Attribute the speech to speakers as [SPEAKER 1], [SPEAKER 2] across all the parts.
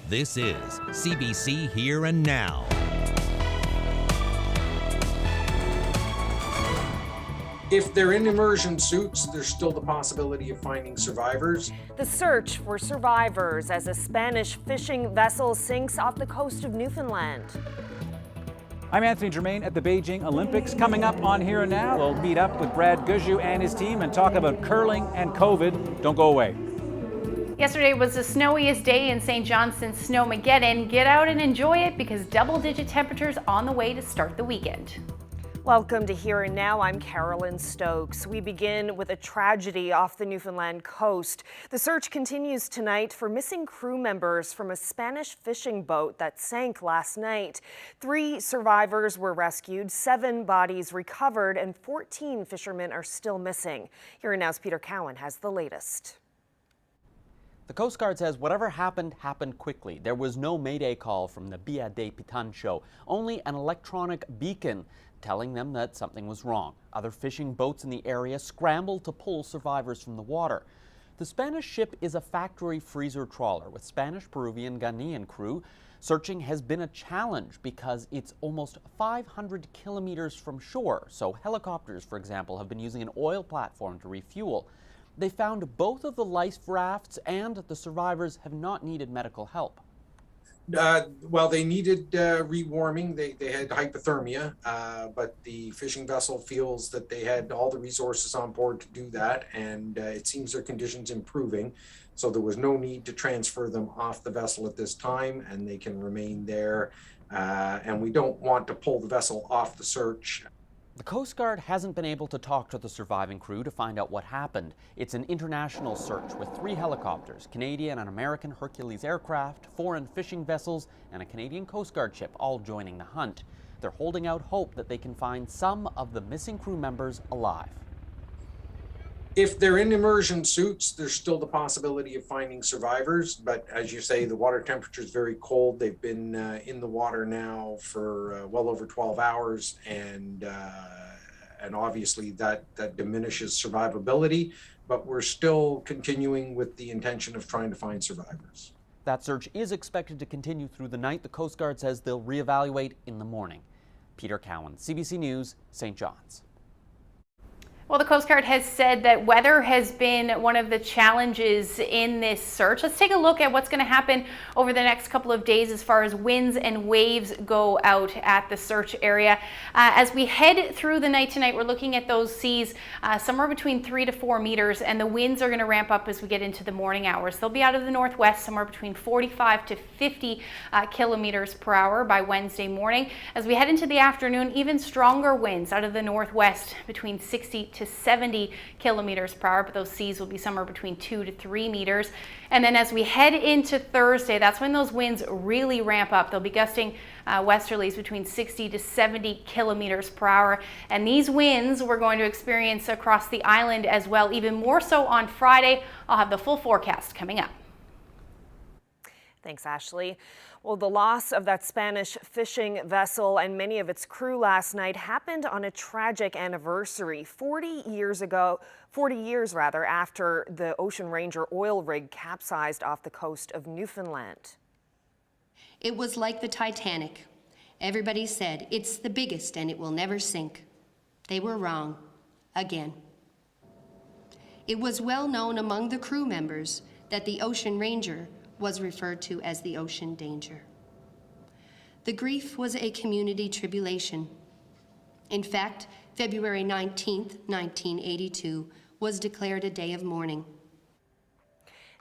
[SPEAKER 1] This is CBC Here and Now.
[SPEAKER 2] If they're in immersion suits, there's still the possibility of finding survivors.
[SPEAKER 3] The search for survivors as a Spanish fishing vessel sinks off the coast of Newfoundland.
[SPEAKER 4] I'm Anthony Germain at the Beijing Olympics. Coming up on Here and Now, we'll meet up with Brad Gushue and his team and talk about curling and COVID. Don't go away.
[SPEAKER 5] Yesterday was the snowiest day in St. John's since Snowmageddon. Get out and enjoy it because double-digit temperatures on the way to start the weekend.
[SPEAKER 3] Welcome to Here and Now. I'm Carolyn Stokes. We begin with a tragedy off the Newfoundland coast. The search continues tonight for missing crew members from a Spanish fishing boat that sank last night. 3 survivors were rescued, 7 bodies recovered, and 14 fishermen are still missing. Here and Now's Peter Cowan has the latest.
[SPEAKER 6] The Coast Guard says whatever happened, happened quickly. There was no mayday call from the Bia de Pitan show, only an electronic beacon telling them that something was wrong. Other fishing boats in the area scrambled to pull survivors from the water. The Spanish ship is a factory freezer trawler with Spanish, Peruvian, Ghanaian crew. Searching has been a challenge because it's almost 500 kilometers from shore. So helicopters, for example, have been using an oil platform to refuel. They found both of the life rafts and the survivors have not needed medical help.
[SPEAKER 2] Well, they needed rewarming. They had hypothermia, but the fishing vessel feels that they had all the resources on board to do that, and it seems their condition's improving. So there was no need to transfer them off the vessel at this time, and they can remain there. And we don't want to pull the vessel off the search.
[SPEAKER 6] The Coast Guard hasn't been able to talk to the surviving crew to find out what happened. It's an international search with 3 helicopters, Canadian and American Hercules aircraft, foreign fishing vessels, and a Canadian Coast Guard ship all joining the hunt. They're holding out hope that they can find some of the missing crew members alive.
[SPEAKER 2] If they're in immersion suits, there's still the possibility of finding survivors. But as you say, the water temperature is very cold. They've been in the water now for well over 12 hours. And obviously that diminishes survivability. But we're still continuing with the intention of trying to find survivors.
[SPEAKER 6] That search is expected to continue through the night. The Coast Guard says they'll reevaluate in the morning. Peter Cowan, CBC News, St. John's.
[SPEAKER 5] Well, the Coast Guard has said that weather has been one of the challenges in this search. Let's take a look at what's going to happen over the next couple of days as far as winds and waves go out at the search area. As we head through the night tonight, we're looking at those seas somewhere between 3 to 4 meters, and the winds are going to ramp up as we get into the morning hours. They'll be out of the northwest somewhere between 45 to 50 kilometers per hour by Wednesday morning. As we head into the afternoon, even stronger winds out of the northwest between 60 to 70 kilometers per hour, but those seas will be somewhere between 2 to 3 meters. And then as we head into Thursday, that's when those winds really ramp up. They'll be gusting westerlies between 60 to 70 kilometers per hour. And these winds we're going to experience across the island as well, even more so on Friday. I'll have the full forecast coming up.
[SPEAKER 3] Thanks, Ashley. Well, the loss of that Spanish fishing vessel and many of its crew last night happened on a tragic anniversary 40 years after the Ocean Ranger oil rig capsized off the coast of Newfoundland.
[SPEAKER 7] It was like the Titanic. Everybody said, it's the biggest and it will never sink. They were wrong, again. It was well known among the crew members that the Ocean Ranger was referred to as the Ocean Danger. The grief was a community tribulation. In fact, February 19th, 1982 was declared a day of mourning.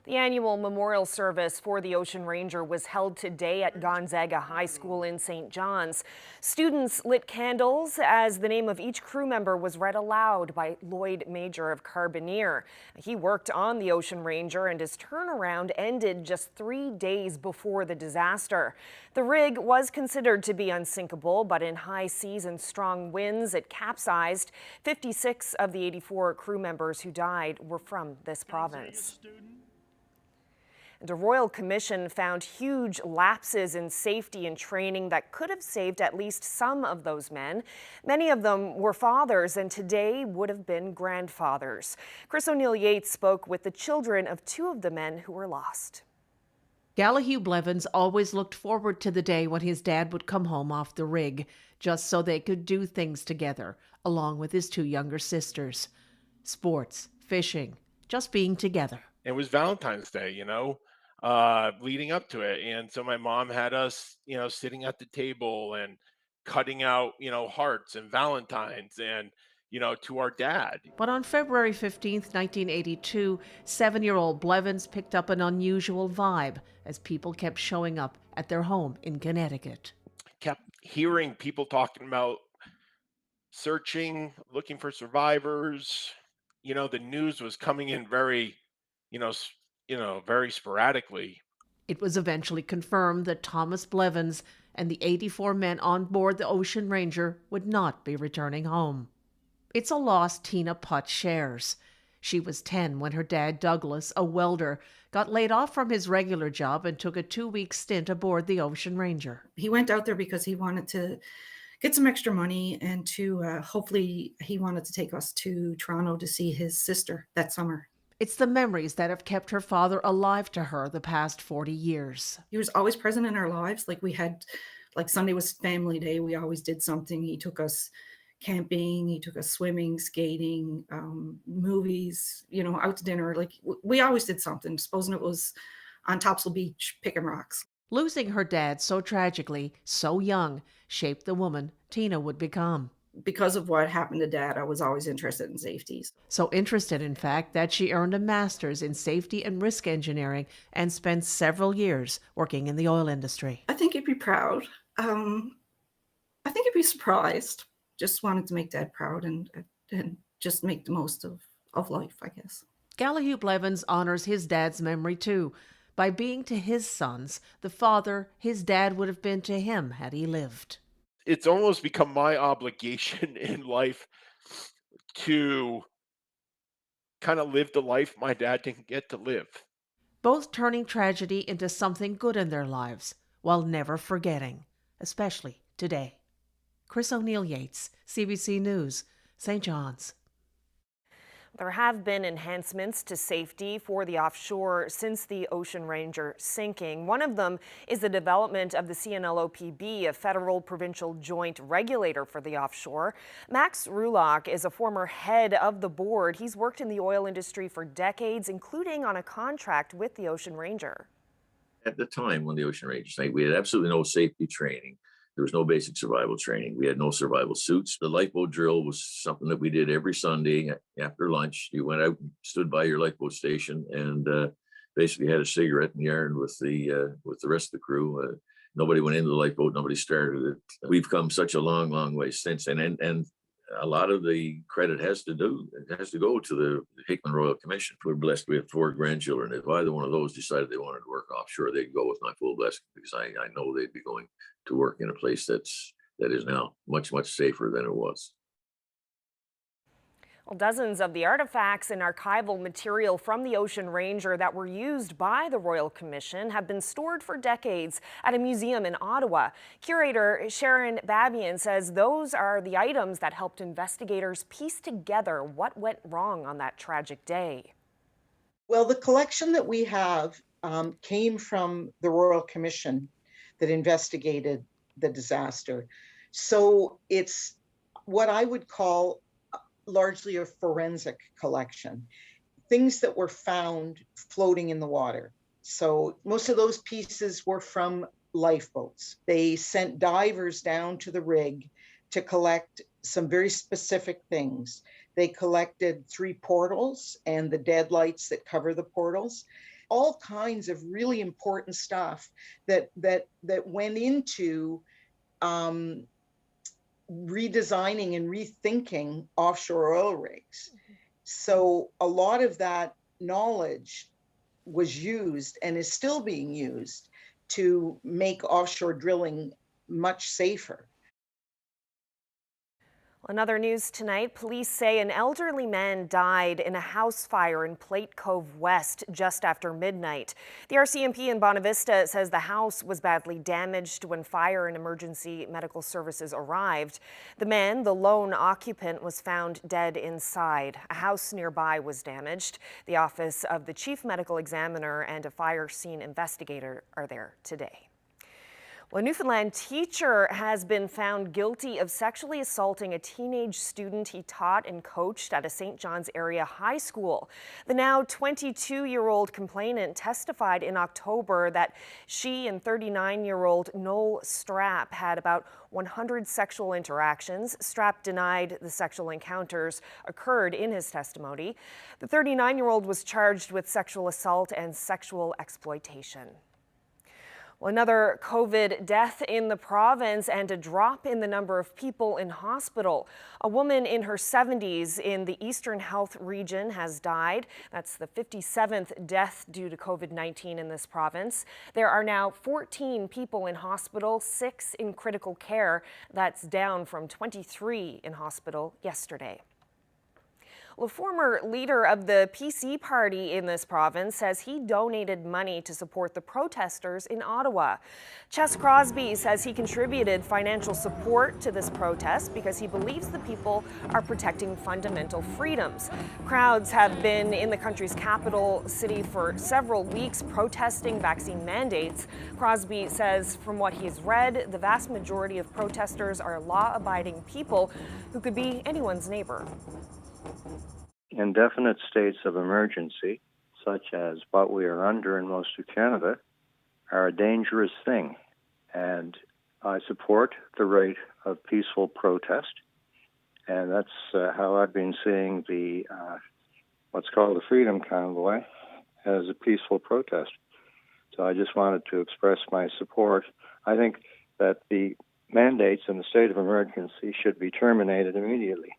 [SPEAKER 3] The annual memorial service for the Ocean Ranger was held today at Gonzaga High School in St. John's. Students lit candles as the name of each crew member was read aloud by Lloyd Major of Carbonear. He worked on the Ocean Ranger and his turnaround ended just 3 days before the disaster. The rig was considered to be unsinkable, but in high seas and strong winds, it capsized. 56 of the 84 crew members who died were from this province. And a royal commission found huge lapses in safety and training that could have saved at least some of those men. Many of them were fathers and today would have been grandfathers. Chris O'Neill Yates spoke with the children of 2 of the men who were lost.
[SPEAKER 8] Gallahue Blevins always looked forward to the day when his dad would come home off the rig, just so they could do things together, along with his two younger sisters. Sports, fishing, just being together.
[SPEAKER 9] It was Valentine's Day, leading up to it. And so my mom had us, sitting at the table and cutting out, hearts and Valentines and, to our dad.
[SPEAKER 8] But on February 15th, 1982, 7-year-old Blevins picked up an unusual vibe as people kept showing up at their home in Connecticut.
[SPEAKER 9] Kept hearing people talking about searching, looking for survivors. The news was coming in very, very sporadically.
[SPEAKER 8] It was eventually confirmed that Thomas Blevins and the 84 men on board the Ocean Ranger would not be returning home. It's a loss Tina Putt shares. She was 10 when her dad, Douglas, a welder, got laid off from his regular job and took a 2-week stint aboard the Ocean Ranger.
[SPEAKER 10] He went out there because he wanted to get some extra money and to hopefully he wanted to take us to Toronto to see his sister that summer.
[SPEAKER 8] It's the memories that have kept her father alive to her the past 40 years.
[SPEAKER 10] He was always present in our lives. Like Sunday was family day. We always did something. He took us camping, he took us swimming, skating, movies, out to dinner. Like we always did something. Supposing it was on Topsail Beach picking rocks.
[SPEAKER 8] Losing her dad so tragically, so young, shaped the woman Tina would become.
[SPEAKER 10] Because of what happened to Dad, I was always interested in safeties.
[SPEAKER 8] So interested, in fact, that she earned a master's in safety and risk engineering and spent several years working in the oil industry.
[SPEAKER 10] I think he'd be proud. I think he'd be surprised. Just wanted to make Dad proud and just make the most of life, I guess.
[SPEAKER 8] Gallahue Blevins honors his dad's memory too, by being to his sons the father his dad would have been to him had he lived.
[SPEAKER 9] It's almost become my obligation in life to kind of live the life my dad didn't get to live.
[SPEAKER 8] Both turning tragedy into something good in their lives while never forgetting, especially today. Chris O'Neill Yates, CBC News, St. John's.
[SPEAKER 3] There have been enhancements to safety for the offshore since the Ocean Ranger sinking. One of them is the development of the CNLOPB, a federal provincial joint regulator for the offshore. Max Rulock is a former head of the board. He's worked in the oil industry for decades, including on a contract with the Ocean Ranger.
[SPEAKER 11] At the time when the Ocean Ranger sank, we had absolutely no safety training. There was no basic survival training. We had no survival suits. The lifeboat drill was something that we did every Sunday after lunch. You went out and stood by your lifeboat station and basically had a cigarette and yarned with the rest of the crew. Nobody went into the lifeboat. Nobody started it. We've come such a long, long way since. And a lot of the credit has to go to the Hickman Royal Commission. We're blessed. We have 4 grandchildren. If either one of those decided they wanted to work offshore, they'd go with my full blessing, because I know they'd be going to work in a place that is now much, much safer than it was.
[SPEAKER 3] Well, dozens of the artifacts and archival material from the Ocean Ranger that were used by the Royal Commission have been stored for decades at a museum in Ottawa. Curator Sharon Babian says those are the items that helped investigators piece together what went wrong on that tragic day.
[SPEAKER 12] Well, the collection that we have came from the Royal Commission that investigated the disaster. So it's what I would call largely a forensic collection, things that were found floating in the water. So most of those pieces were from lifeboats. They sent divers down to the rig to collect some very specific things. They collected 3 portals and the deadlights that cover the portals, all kinds of really important stuff that went into redesigning and rethinking offshore oil rigs. So a lot of that knowledge was used and is still being used to make offshore drilling much safer.
[SPEAKER 3] Another news tonight, police say an elderly man died in a house fire in Plate Cove West just after midnight. The RCMP in Bonavista says the house was badly damaged when fire and emergency medical services arrived. The man, the lone occupant, was found dead inside. A house nearby was damaged. The office of the chief medical examiner and a fire scene investigator are there today. Well, a Newfoundland teacher has been found guilty of sexually assaulting a teenage student he taught and coached at a St. John's area high school. The now 22-year-old complainant testified in October that she and 39-year-old Noel Strapp had about 100 sexual interactions. Strapp denied the sexual encounters occurred in his testimony. The 39-year-old was charged with sexual assault and sexual exploitation. Well, another COVID death in the province and a drop in the number of people in hospital. A woman in her 70s in the Eastern Health region has died. That's the 57th death due to COVID-19 in this province. There are now 14 people in hospital, 6 in critical care. That's down from 23 in hospital yesterday. Well, a former leader of the PC party in this province says he donated money to support the protesters in Ottawa. Ches Crosby says he contributed financial support to this protest because he believes the people are protecting fundamental freedoms. Crowds have been in the country's capital city for several weeks protesting vaccine mandates. Crosby says from what he's read, the vast majority of protesters are law-abiding people who could be anyone's neighbor.
[SPEAKER 13] Indefinite states of emergency, such as what we are under in most of Canada, are a dangerous thing. And I support the right of peaceful protest. And that's how I've been seeing the what's called the Freedom Convoy as a peaceful protest. So I just wanted to express my support. I think that the mandates in the state of emergency should be terminated immediately.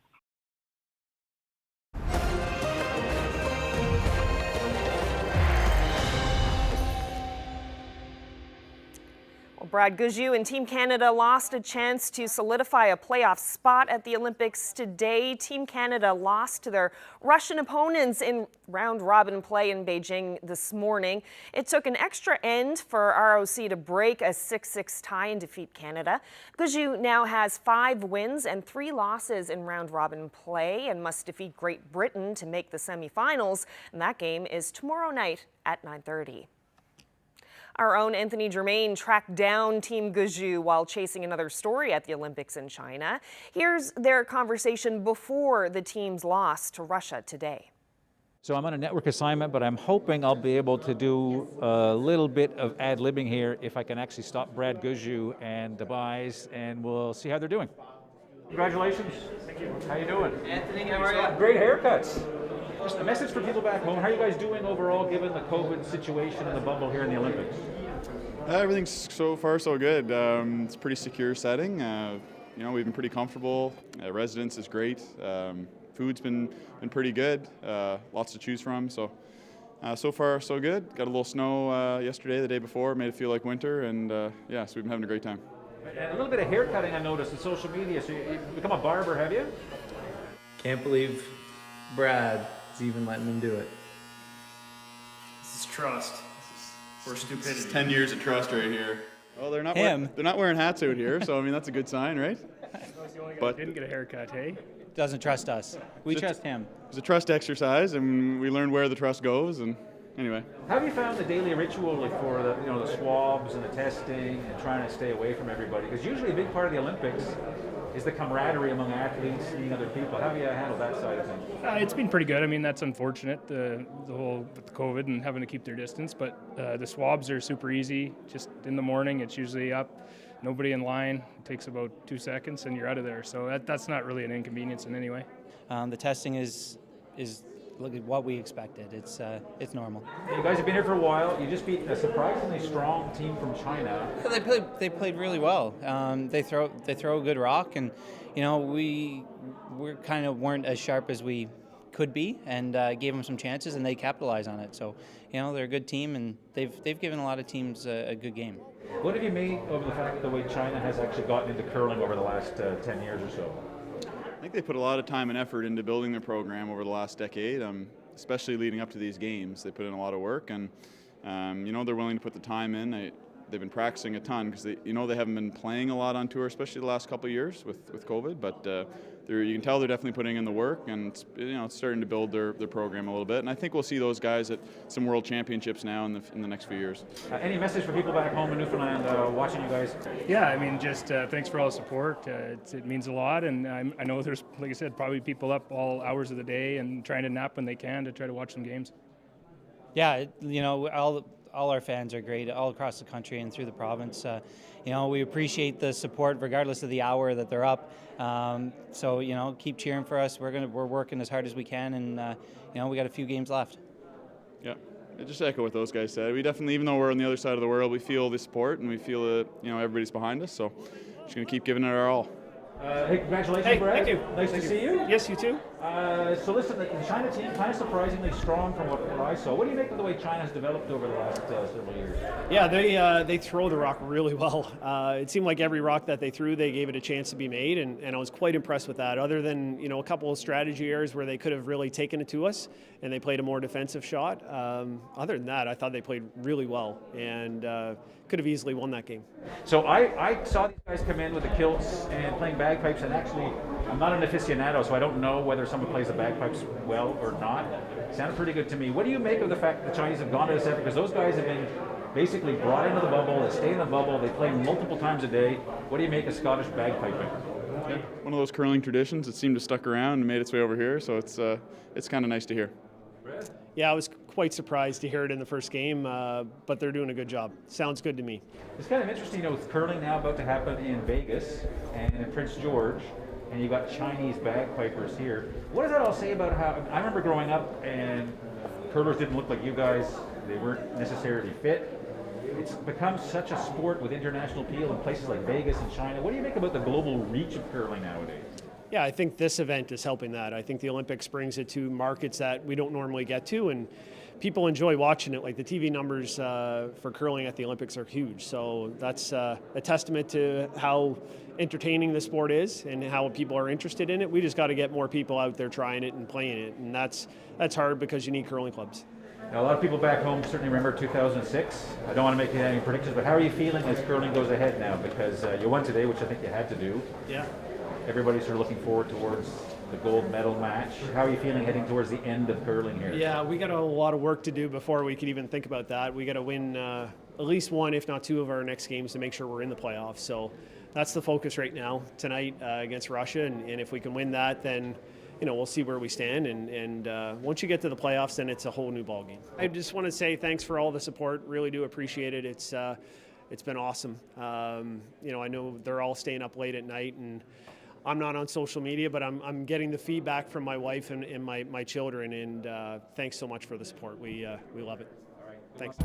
[SPEAKER 3] Brad Goujiu and Team Canada lost a chance to solidify a playoff spot at the Olympics today. Team Canada lost to their Russian opponents in round-robin play in Beijing this morning. It took an extra end for ROC to break a 6-6 tie and defeat Canada. Goujiu now has 5 wins and 3 losses in round-robin play and must defeat Great Britain to make the semifinals. And that game is tomorrow night at 9:30. Our own Anthony Germain tracked down Team Goujiu while chasing another story at the Olympics in China. Here's their conversation before the teams lost to Russia today.
[SPEAKER 4] So I'm on a network assignment, but I'm hoping I'll be able to do a little bit of ad-libbing here if I can actually stop Brad Goujiu and the boys, and we'll see how they're doing. Congratulations. Thank you. How you doing?
[SPEAKER 14] Anthony, how are you?
[SPEAKER 4] Great haircuts. Just a message for people back home. How are you guys doing overall, given the COVID situation and the bubble here in the Olympics?
[SPEAKER 15] Everything's so far so good. It's a pretty secure setting. We've been pretty comfortable. Residence is great. Food's been pretty good. Lots to choose from. So far so good. Got a little snow yesterday, the day before, made it feel like winter, and so we've been having a great time.
[SPEAKER 4] And a little bit of hair cutting I noticed on social media. So you've become a barber, have you?
[SPEAKER 14] Can't believe Brad is even letting him do it.
[SPEAKER 16] This is trust. Or stupidity.
[SPEAKER 15] It's 10 years of trust right here. Well, they're not wearing hats out here, so I mean that's a good sign, right?
[SPEAKER 16] But didn't get a haircut, hey?
[SPEAKER 14] Doesn't trust us. We trust him.
[SPEAKER 15] It's a trust exercise, and we learned where the trust goes. And anyway.
[SPEAKER 4] How have you found the daily ritual for the swabs and the testing and trying to stay away from everybody? Because usually a big part of the Olympics is the camaraderie among athletes, seeing other people. How have you handled that side of things?
[SPEAKER 16] It's been pretty good. I mean, that's unfortunate, the whole with the COVID and having to keep their distance, but the swabs are super easy. Just in the morning, it's usually up, nobody in line. It takes about 2 seconds and you're out of there. So that's not really an inconvenience in any way.
[SPEAKER 14] The testing is what we expected. It's normal.
[SPEAKER 4] You guys have been here for a while. You just beat a surprisingly strong team from China.
[SPEAKER 14] They played really well. They throw a good rock, and we kind of weren't as sharp as we could be, and gave them some chances, and they capitalized on it. So they're a good team, and they've given a lot of teams a good game.
[SPEAKER 4] What have you made of the fact the way China has actually gotten into curling over the last 10 years or so?
[SPEAKER 15] I think they put a lot of time and effort into building their program over the last decade, especially leading up to these games. They put in a lot of work, and they're willing to put the time in. They've been practicing a ton because they haven't been playing a lot on tour, especially the last couple of years with COVID. But you can tell they're definitely putting in the work, and it's starting to build their program a little bit. And I think we'll see those guys at some World Championships now in the next few years.
[SPEAKER 4] Any message for people back home in Newfoundland watching you guys?
[SPEAKER 16] Yeah, I mean, just thanks for all the support. It means a lot, and I know there's, like I said, probably people up all hours of the day and trying to nap when they can to try to watch some games.
[SPEAKER 14] Yeah, all our fans are great all across the country and through the province. We appreciate the support regardless of the hour that they're up. So keep cheering for us. We're working as hard as we can, and we got a few games left.
[SPEAKER 15] Yeah, I just echo what those guys said. We definitely, even though we're on the other side of the world, we feel the support and we feel that everybody's behind us. So just gonna keep giving it our all.
[SPEAKER 4] Hey, congratulations, Brad.
[SPEAKER 16] Thank you.
[SPEAKER 4] Nice to see you.
[SPEAKER 16] Yes, you too.
[SPEAKER 4] So listen, the China team kind of surprisingly strong from what I saw. What do you make of the way China's developed over the last several years?
[SPEAKER 17] Yeah, they throw the rock really well. It seemed like every rock that they threw, they gave it a chance to be made, and I was quite impressed with that. Other than a couple of strategy errors where they could have really taken it to us, and they played a more defensive shot. Other than that, I thought they played really well and could have easily won that game.
[SPEAKER 4] So I saw these guys come in with the kilts and playing bagpipes, and actually, I'm not an aficionado, so I don't know whether someone plays the bagpipes well or not. It sounded pretty good to me. What do you make of the fact that the Chinese have gone to this effort? Because those guys have been basically brought into the bubble, they stay in the bubble, they play multiple times a day. What do you make of Scottish bagpiping?
[SPEAKER 15] Yeah, one of those curling traditions that seemed to stuck around and made its way over here, so it's kind of nice to hear.
[SPEAKER 17] Yeah, I was quite surprised to hear it in the first game, but they're doing a good job. Sounds good to me.
[SPEAKER 4] It's kind of interesting, with curling now about to happen in Vegas and in Prince George, and you've got Chinese bagpipers here. What does that all say about how, I remember growing up and curlers didn't look like you guys, they weren't necessarily fit. It's become such a sport with international appeal in places like Vegas and China. What do you make about the global reach of curling nowadays?
[SPEAKER 17] Yeah, I think this event is helping that. I think the Olympics brings it to markets that we don't normally get to, and people enjoy watching it. Like the TV numbers for curling at the Olympics are huge. So that's a testament to how entertaining the sport is and how people are interested in it. We just got to get more people out there trying it and playing it, and that's hard because you need curling clubs.
[SPEAKER 4] Now, a lot of people back home certainly remember 2006. I don't want to make any predictions, but how are you feeling as curling goes ahead now? Because you won today, which I think you had to do.
[SPEAKER 17] Yeah.
[SPEAKER 4] Everybody's sort of looking forward towards the gold medal match. How are you feeling heading towards the end of curling here?
[SPEAKER 17] Yeah, we got a lot of work to do before we could even think about that. We got to win at least one, if not two, of our next games to make sure we're in the playoffs. So that's the focus right now tonight against Russia, and if we can win that, then we'll see where we stand. And once you get to the playoffs, then it's a whole new ballgame. I just want to say thanks for all the support. Really do appreciate it. It's been awesome. I know they're all staying up late at night, and I'm not on social media, but I'm getting the feedback from my wife and my children, and thanks so much for the support. We love it. All right. Thanks.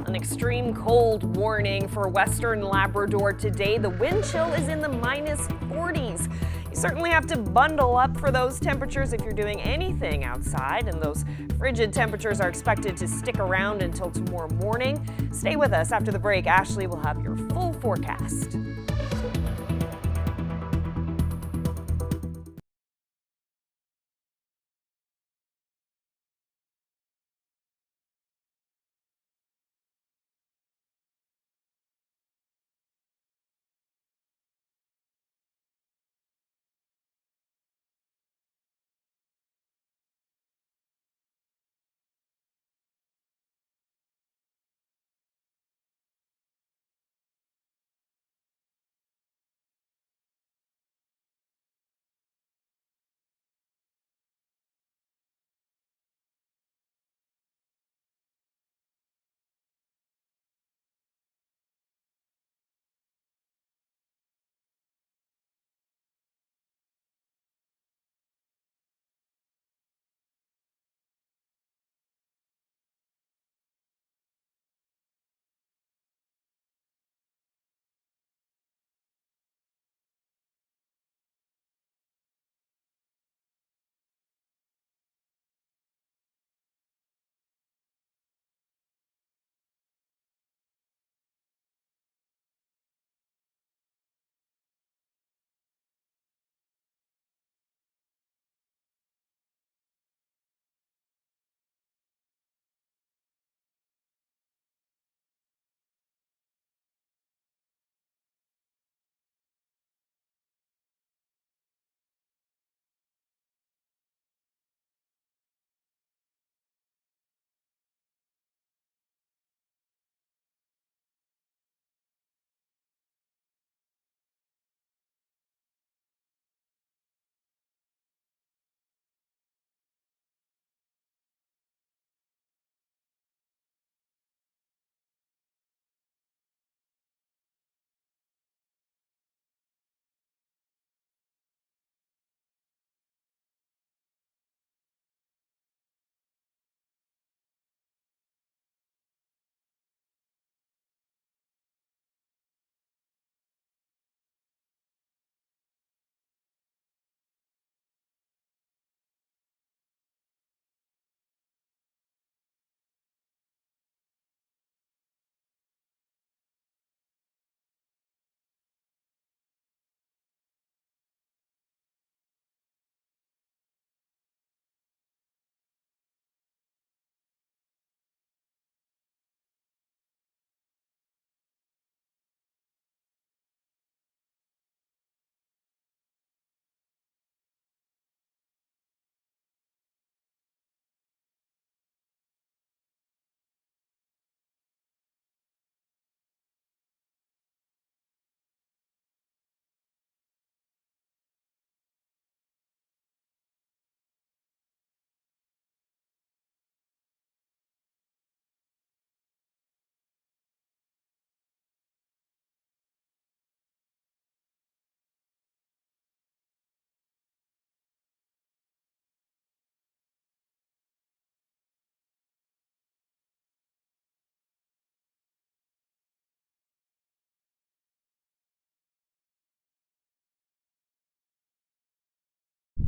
[SPEAKER 3] An extreme cold warning for Western Labrador today. The wind chill is in the -40s. You certainly have to bundle up for those temperatures if you're doing anything outside, and those frigid temperatures are expected to stick around until tomorrow morning. Stay with us. After the break, Ashley will have your full forecast.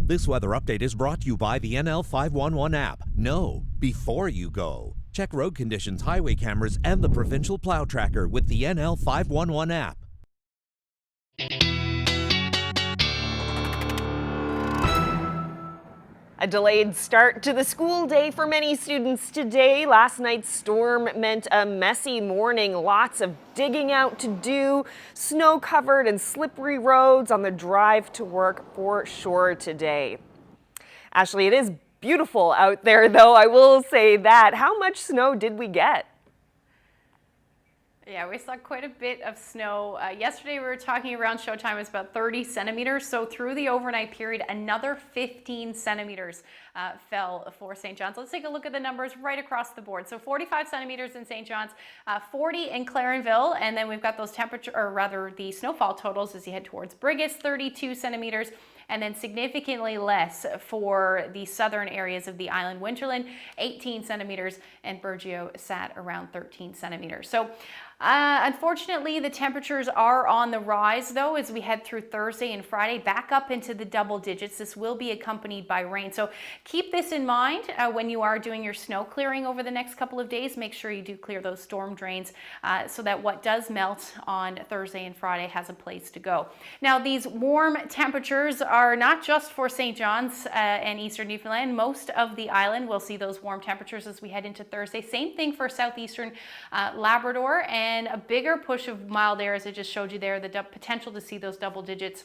[SPEAKER 1] This weather update is brought to you by the NL 511 app. Know before you go. Check road conditions, highway cameras, and the provincial plow tracker with the NL 511 app.
[SPEAKER 3] A delayed start to the school day for many students today. Last night's storm meant a messy morning. Lots of digging out to do. Snow-covered and slippery roads on the drive to work for sure today. Ashley, it is beautiful out there, though. I will say that. How much snow did we get?
[SPEAKER 5] Yeah, we saw quite a bit of snow. Yesterday we were talking around showtime, it was about 30 centimeters. So through the overnight period, another 15 centimeters fell for St. John's. Let's take a look at the numbers right across the board. So 45 centimeters in St. John's, 40 in Clarenville, and then we've got those the snowfall totals as you head towards Brigus, 32 centimeters. And then significantly less for the southern areas of the island. Winterland, 18 centimeters, and Burgeo sat around 13 centimeters. So unfortunately, the temperatures are on the rise, though, as we head through Thursday and Friday, back up into the double digits. This will be accompanied by rain. So keep this in mind when you are doing your snow clearing over the next couple of days. Make sure you do clear those storm drains so that what does melt on Thursday and Friday has a place to go. Now, these warm temperatures are not just for St. John's and Eastern Newfoundland. Most of the island will see those warm temperatures as we head into Thursday. Same thing for Southeastern Labrador, and a bigger push of mild air, as I just showed you there, the potential to see those double digits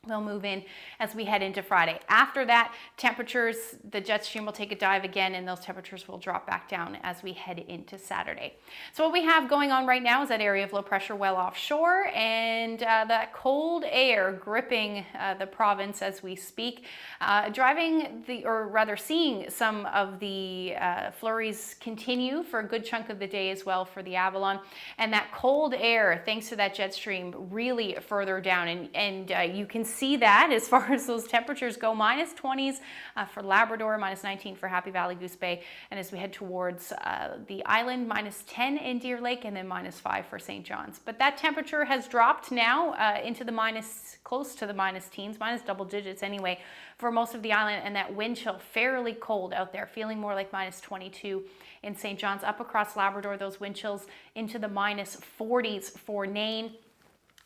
[SPEAKER 5] will move in as we head into Friday. After that, temperatures, the jet stream will take a dive again, and those temperatures will drop back down as we head into Saturday. So what we have going on right now is that area of low pressure well offshore, and that cold air gripping the province as we speak, seeing some of the flurries continue for a good chunk of the day as well for the Avalon. And that cold air, thanks to that jet stream, really further down, and you can see that as far as those temperatures go, minus 20s for Labrador, minus 19 for Happy Valley, Goose Bay, and as we head towards the island, minus 10 in Deer Lake, and then minus 5 for St. John's. But that temperature has dropped now into the close to the minus teens, minus double digits anyway, for most of the island, and that wind chill fairly cold out there, feeling more like minus 22 in St. John's. Up across Labrador, those wind chills into the minus 40s for Nain.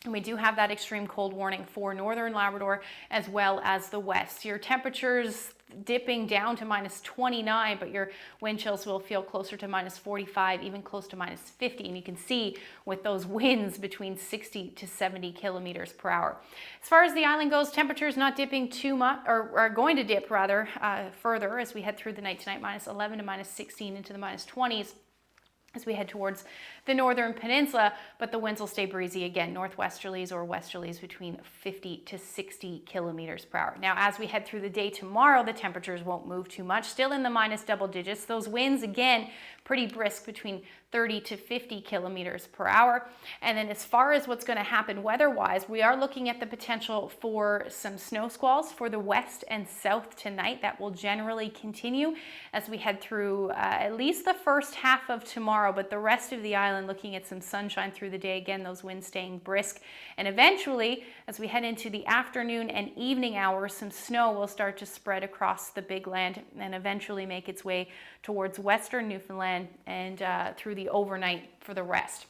[SPEAKER 5] And we do have that extreme cold warning for northern Labrador as well as the west. Your temperatures dipping down to minus 29, but your wind chills will feel closer to minus 45, even close to minus 50. And you can see with those winds between 60 to 70 kilometers per hour. As far as the island goes, temperatures not dipping too much, or are going to dip rather further as we head through the night tonight, minus 11 to minus 16 into the minus 20s. As we head towards the northern peninsula, but the winds will stay breezy again, northwesterlies or westerlies between 50 to 60 kilometers per hour. Now, as we head through the day tomorrow, the temperatures won't move too much, still in the minus double digits. Those winds, again, pretty brisk between 30 to 50 kilometers per hour. And then as far as what's going to happen weather-wise, we are looking at the potential for some snow squalls for the west and south tonight. That will generally continue as we head through at least the first half of tomorrow, but the rest of the island looking at some sunshine through the day. Again, those winds staying brisk. And eventually, as we head into the afternoon and evening hours, some snow will start to spread across the big land and eventually make its way towards western Newfoundland and through the overnight for the rest.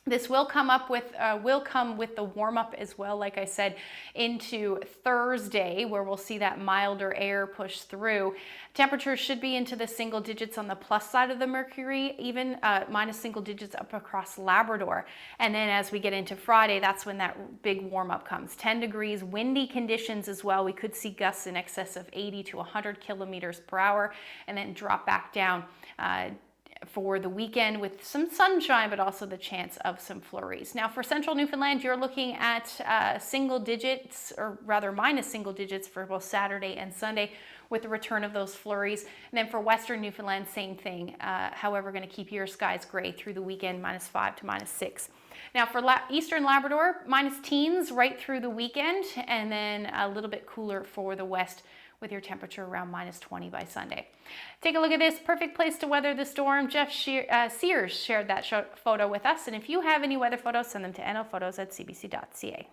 [SPEAKER 5] This will come with the warm-up as well, like I said, into Thursday, where we'll see that milder air push through. Temperatures should be into the single digits on the plus side of the mercury, even minus single digits up across Labrador. And then as we get into Friday, that's when that big warm-up comes. 10 degrees, windy conditions as well. We could see gusts in excess of 80 to 100 kilometers per hour, and then drop back down for the weekend with some sunshine, but also the chance of some flurries. Now for central Newfoundland, you're looking at single digits, or rather minus single digits for both Saturday and Sunday with the return of those flurries. And then for western Newfoundland, same thing. However, going to keep your skies gray through the weekend, minus 5 to minus 6. Now for eastern Labrador, minus teens right through the weekend, and then a little bit cooler for the west, with your temperature around minus 20 by Sunday. Take a look at this, perfect place to weather the storm. Jeff Sears shared that photo with us, and if you have any weather photos, send them to nlphotos@cbc.ca.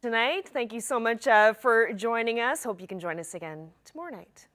[SPEAKER 3] tonight. Thank you so much for joining us. Hope you can join us again tomorrow night.